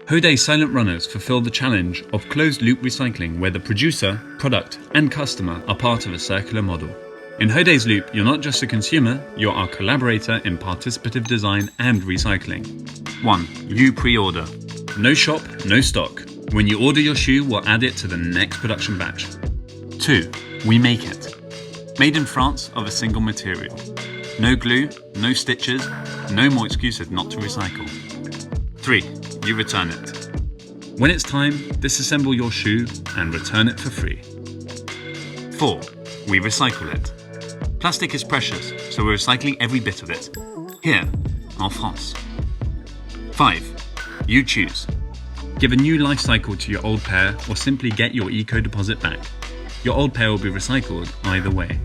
Hoday Silent Runners fulfill the challenge of closed-loop recycling where the producer, product, and customer are part of a circular model. In Hoday's Loop, you're not just a consumer, you're our collaborator in participative design and recycling. 1. You pre-order. No shop, no stock. When you order your shoe, we'll add it to the next production batch. 2. We make it. Made in France of a single material. No glue, no stitches, no more excuses not to recycle. 3. You return it. When it's time, disassemble your shoe and return it for free. 4. We recycle it. Plastic is precious, so we're recycling every bit of it. Here, en France. 5. You choose. Give a new life cycle to your old pair or simply get your eco deposit back. Your old pair will be recycled either way.